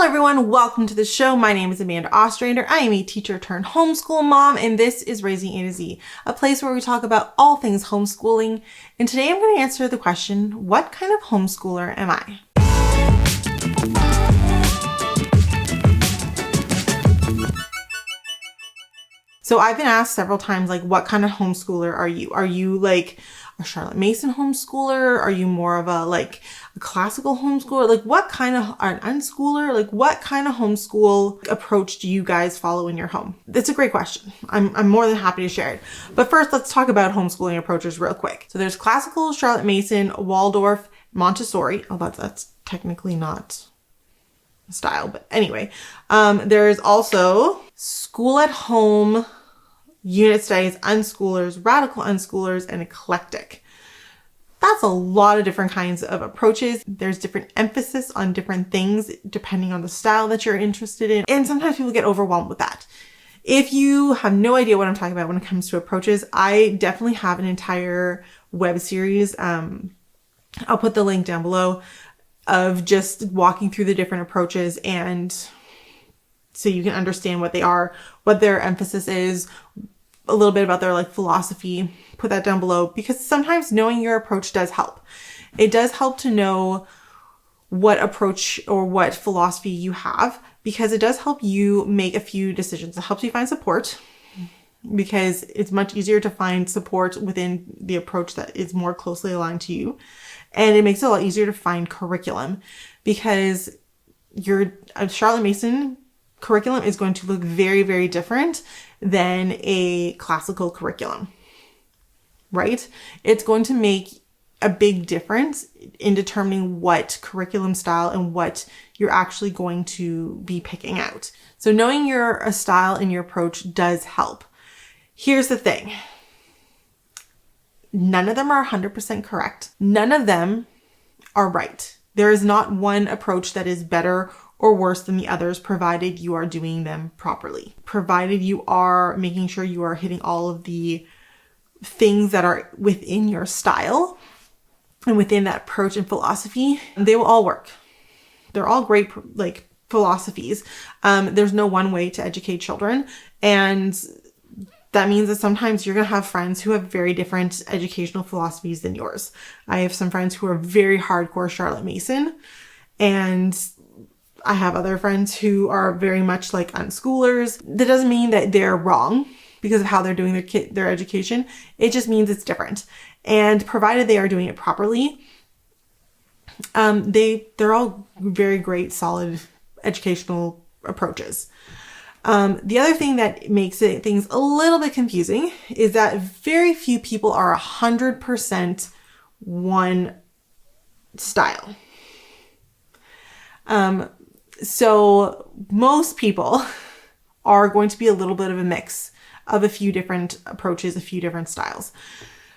Hello everyone, welcome to the show. My name is Amanda Ostrander. I am a teacher-turned-homeschool mom, and this is Raising A to Z, a place where we talk about all things homeschooling. And today I'm going to answer the question, what kind of homeschooler am I? So I've been asked several times, like, what kind of homeschooler are you? Are you like a Charlotte Mason homeschooler? Are you more of a classical homeschooler? Like, what kind of an unschooler? Like, what kind of homeschool approach do you guys follow in your home? That's a great question. I'm more than happy to share it. But first, let's talk about homeschooling approaches real quick. So there's classical, Charlotte Mason, Waldorf, Montessori. Oh, that's technically not a style, but anyway. There's also school at home, unit studies, unschoolers, radical unschoolers, and eclectic. That's a lot of different kinds of approaches. There's different emphasis on different things depending on the style that you're interested in. And sometimes people get overwhelmed with that. If you have no idea what I'm talking about when it comes to approaches, I definitely have an entire web series. I'll put the link down below of just walking through the different approaches, and so you can understand what they are, what their emphasis is, a little bit about their philosophy. Put that down below, because sometimes knowing your approach does help. It does help to know what approach or what philosophy you have, because it does help you make a few decisions. It helps you find support, because it's much easier to find support within the approach that is more closely aligned to you. And it makes it a lot easier to find curriculum, because a Charlotte Mason curriculum is going to look very, very different than a classical curriculum, right? It's going to make a big difference in determining what curriculum style and what you're actually going to be picking out. So knowing your style and your approach does help. Here's the thing. None of them are 100% correct. None of them are right. There is not one approach that is better or worse than the others, provided you are doing them properly. Provided you are making sure you are hitting all of the things that are within your style and within that approach and philosophy, they will all work. They're all great, philosophies. There's no one way to educate children. And that means that sometimes you're going to have friends who have very different educational philosophies than yours. I have some friends who are very hardcore Charlotte Mason, and I have other friends who are very much like unschoolers. That doesn't mean that they're wrong because of how they're doing their education. It just means it's different. And provided they are doing it properly, they're all very great, solid educational approaches. The other thing that makes things a little bit confusing is that very few people are 100% one style. So most people are going to be a little bit of a mix of a few different approaches, a few different styles.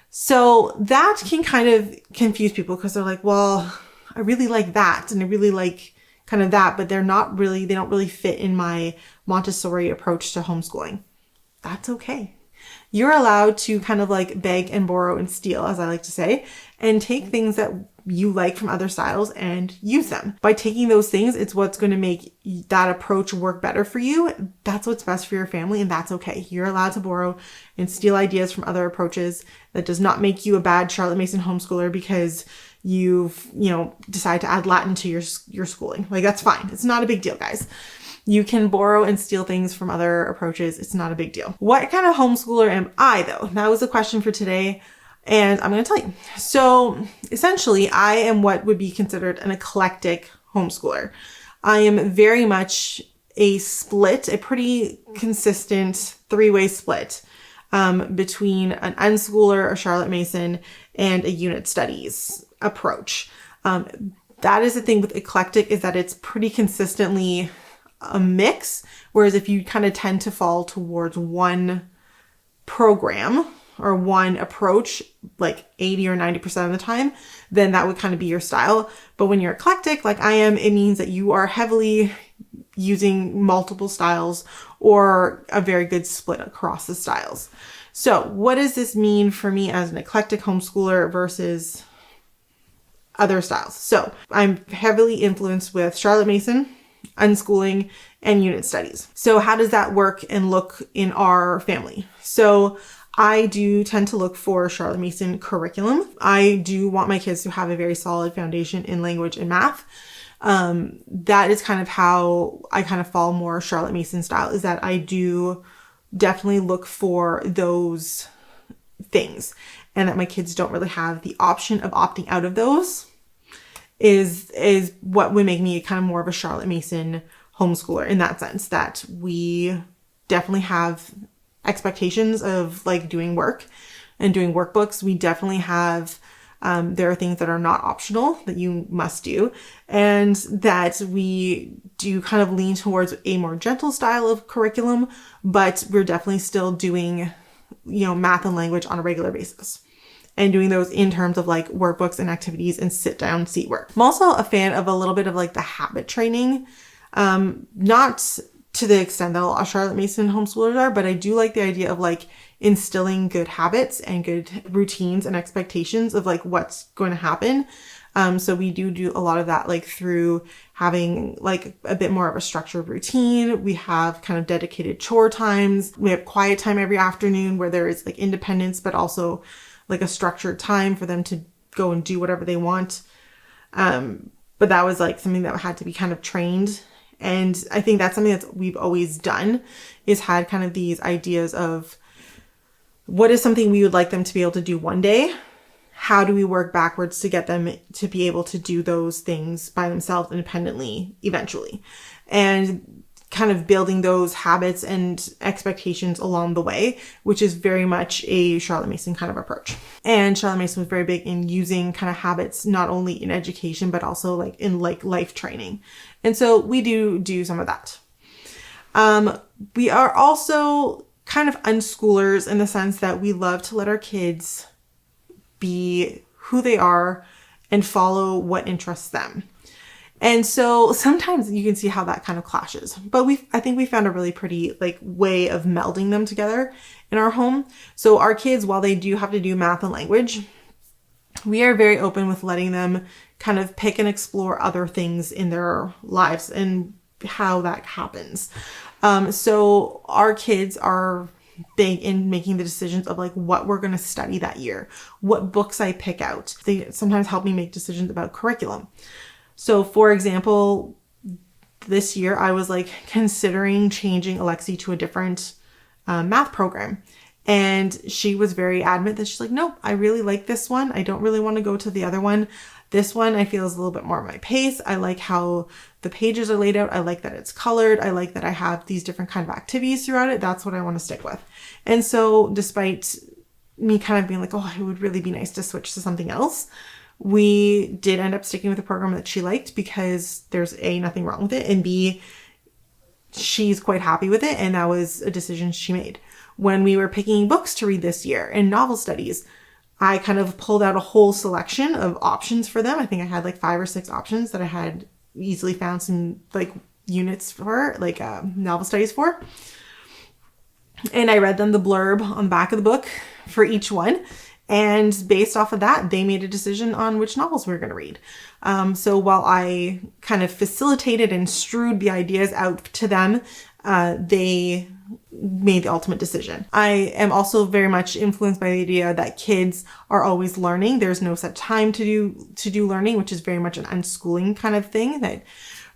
So that can kind of confuse people, because they're like, well, I really like that, and I really like kind of that, but they don't really fit in my Montessori approach to homeschooling. That's okay. You're allowed to kind of beg and borrow and steal, as I like to say, and take things that you like from other styles and use them. By taking those things, it's what's going to make that approach work better for you. That's what's best for your family, and that's okay. You're allowed to borrow and steal ideas from other approaches. That does not make you a bad Charlotte Mason homeschooler because you've, decide to add Latin to your schooling. That's fine. It's not a big deal, guys. You can borrow and steal things from other approaches. It's not a big deal. What kind of homeschooler am I, though? That was the question for today, and I'm going to tell you. So essentially, I am what would be considered an eclectic homeschooler. I am very much a pretty consistent three-way split between an unschooler, a Charlotte Mason, and a unit studies approach. That is the thing with eclectic, is that it's pretty consistently a mix. Whereas if you kind of tend to fall towards one program or one approach, 80 or 90% of the time, then that would kind of be your style. But when you're eclectic, like I am, it means that you are heavily using multiple styles or a very good split across the styles. So what does this mean for me as an eclectic homeschooler versus other styles? So I'm heavily influenced with Charlotte Mason unschooling, and unit studies. So how does that work and look in our family? So I do tend to look for Charlotte Mason curriculum. I do want my kids to have a very solid foundation in language and math. That is kind of how I kind of follow more Charlotte Mason style, is that I do definitely look for those things, and that my kids don't really have the option of opting out of those is what would make me kind of more of a Charlotte Mason homeschooler, in that sense that we definitely have expectations of like doing work and doing workbooks. We definitely have there are things that are not optional that you must do, and that we do kind of lean towards a more gentle style of curriculum, but we're definitely still doing, math and language on a regular basis, and doing those in terms of like workbooks and activities and sit down seat work. I'm also a fan of a little bit of like the habit training, not to the extent that a lot of Charlotte Mason homeschoolers are, but I do like the idea of like instilling good habits and good routines and expectations of like what's going to happen. So we do a lot of that, like through having like a bit more of a structured routine. We have kind of dedicated chore times. We have quiet time every afternoon where there is like independence, but also like a structured time for them to go and do whatever they want. But that was like something that had to be kind of trained. And I think that's something that we've always done, is had kind of these ideas of what is something we would like them to be able to do one day? How do we work backwards to get them to be able to do those things by themselves independently eventually? And kind of building those habits and expectations along the way, which is very much a Charlotte Mason kind of approach. And Charlotte Mason was very big in using kind of habits, not only in education, but also like in like life training. And so we do some of that. We are also kind of unschoolers in the sense that we love to let our kids be who they are and follow what interests them. And so sometimes you can see how that kind of clashes, but I think we found a really pretty like way of melding them together in our home. So our kids, while they do have to do math and language, we are very open with letting them kind of pick and explore other things in their lives and how that happens. So our kids are big in making the decisions of like what we're going to study that year, what books I pick out. They sometimes help me make decisions about curriculum. So for example, this year I was like considering changing Alexi to a different math program. And she was very adamant that she's like, no, I really like this one. I don't really want to go to the other one. This one I feel is a little bit more at my pace. I like how the pages are laid out. I like that it's colored. I like that I have these different kind of activities throughout it. That's what I want to stick with. And so despite me kind of being like, oh, it would really be nice to switch to something else, we did end up sticking with a program that she liked because there's A, nothing wrong with it, and B, she's quite happy with it. And that was a decision she made. When we were picking books to read this year and novel studies, I kind of pulled out a whole selection of options for them. I think I had like 5 or 6 options that I had easily found some like units for, like novel studies for. And I read them the blurb on the back of the book for each one. And based off of that, they made a decision on which novels we were going to read. So while I kind of facilitated and strewed the ideas out to them, they made the ultimate decision. I am also very much influenced by the idea that kids are always learning. There's no set time to do learning, which is very much an unschooling kind of thing, that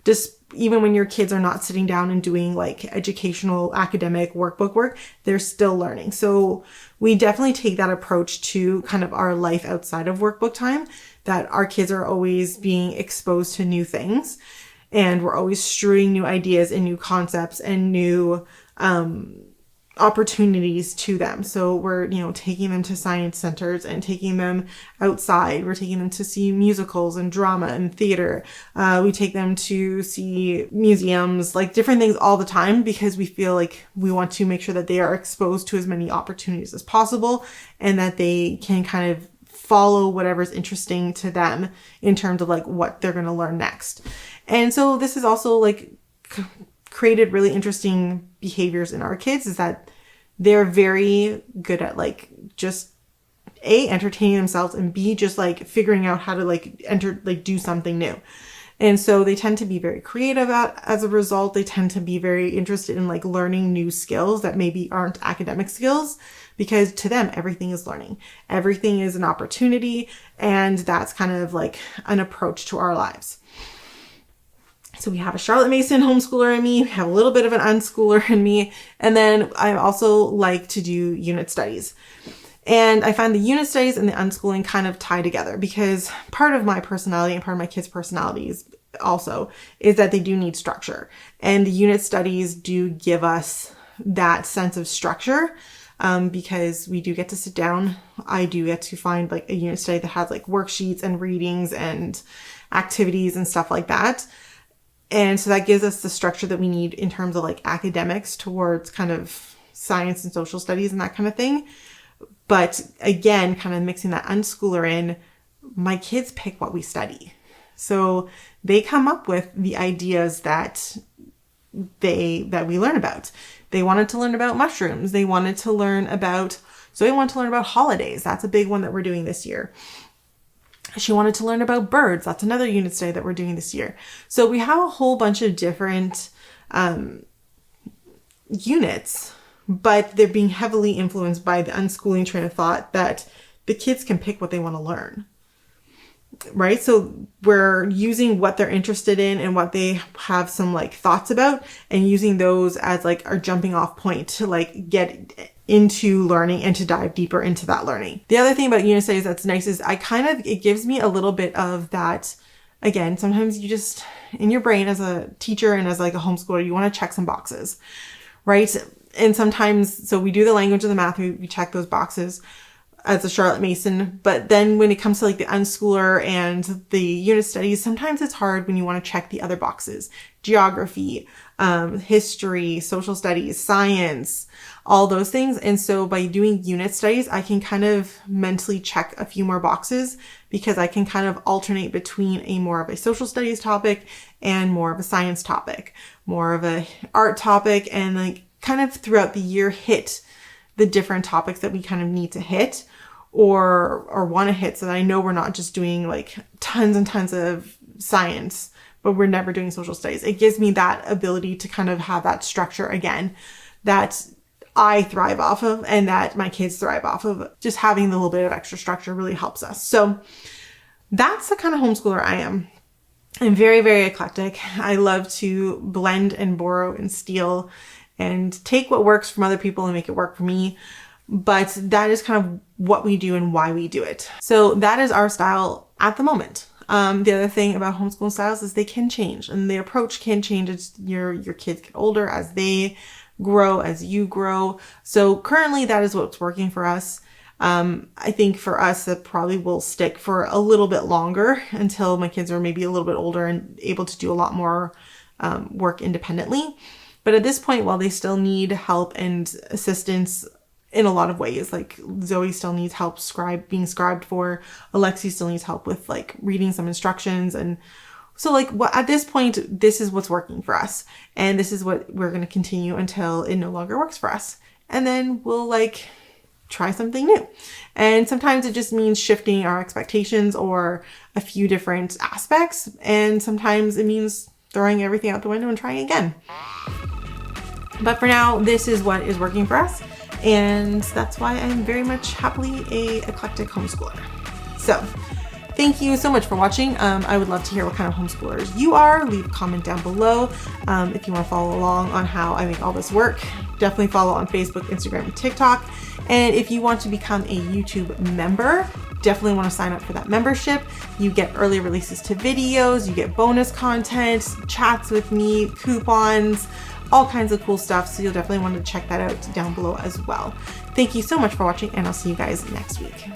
just even when your kids are not sitting down and doing like educational academic workbook work, they're still learning. So we definitely take that approach to kind of our life outside of workbook time, that our kids are always being exposed to new things, and we're always strewing new ideas and new concepts and new opportunities to them. So we're, taking them to science centers and taking them outside. We're taking them to see musicals and drama and theater. We take them to see museums, like different things all the time, because we feel like we want to make sure that they are exposed to as many opportunities as possible and that they can kind of follow whatever's interesting to them in terms of like what they're going to learn next. And so this is also like created really interesting behaviors in our kids, is that they're very good at like just A, entertaining themselves, and B, just like figuring out how to like do something new. And so they tend to be very creative as a result. They tend to be very interested in like learning new skills that maybe aren't academic skills, because to them, everything is learning. Everything is an opportunity. And that's kind of like an approach to our lives. So we have a Charlotte Mason homeschooler in me, we have a little bit of an unschooler in me. And then I also like to do unit studies. And I find the unit studies and the unschooling kind of tie together, because part of my personality and part of my kids' personalities also is that they do need structure. And the unit studies do give us that sense of structure, because we do get to sit down. I do get to find like a unit study that has like worksheets and readings and activities and stuff like that. And so that gives us the structure that we need in terms of like academics towards kind of science and social studies and that kind of thing. But again, kind of mixing that unschooler in, my kids pick what we study. So they come up with the ideas that we learn about. They wanted to learn about mushrooms. They wanted to learn about holidays. That's a big one that we're doing this year. She wanted to learn about birds. That's another unit study that we're doing this year. So we have a whole bunch of different units, but they're being heavily influenced by the unschooling train of thought that the kids can pick what they want to learn, right? So we're using what they're interested in and what they have some like thoughts about, and using those as like our jumping off point to like get into learning and to dive deeper into that learning. The other thing about unit studies that's nice is it gives me a little bit of that. Again, sometimes you just, in your brain as a teacher and as like a homeschooler, you want to check some boxes, right? And sometimes, so we do the language and the math, we check those boxes as a Charlotte Mason. But then when it comes to like the unschooler and the unit studies, sometimes it's hard when you want to check the other boxes: geography, history, social studies, science, all those things. And so by doing unit studies, I can kind of mentally check a few more boxes, because I can kind of alternate between a more of a social studies topic and more of a science topic, more of a art topic, and like kind of throughout the year hit the different topics that we kind of need to hit or want to hit, so that I know we're not just doing like tons and tons of science, but we're never doing social studies. It gives me that ability to kind of have that structure again that I thrive off of and that my kids thrive off of. Just having the little bit of extra structure really helps us. So that's the kind of homeschooler I am. I'm very, very eclectic. I love to blend and borrow and steal and take what works from other people and make it work for me. But that is kind of what we do and why we do it. So that is our style at the moment. The other thing about homeschool styles is they can change, and the approach can change as your kids get older, as they grow, as you grow. So currently that is what's working for us. I think for us that probably will stick for a little bit longer until my kids are maybe a little bit older and able to do a lot more work independently. But at this point, while they still need help and assistance in a lot of ways, like Zoe still needs help being scribed for, Alexi still needs help with like reading some instructions. And so like at this point, this is what's working for us. And this is what we're going to continue until it no longer works for us. And then we'll like try something new. And sometimes it just means shifting our expectations or a few different aspects. And sometimes it means throwing everything out the window and trying again. But for now, this is what is working for us. And that's why I'm very much happily a eclectic homeschooler. So thank you so much for watching. I would love to hear what kind of homeschoolers you are. Leave a comment down below. If you want to follow along on how I make all this work, definitely follow on Facebook, Instagram, and TikTok. And if you want to become a YouTube member, definitely want to sign up for that membership. You get early releases to videos, you get bonus content, chats with me, coupons, all kinds of cool stuff. So you'll definitely want to check that out down below as well. Thank you so much for watching, and I'll see you guys next week.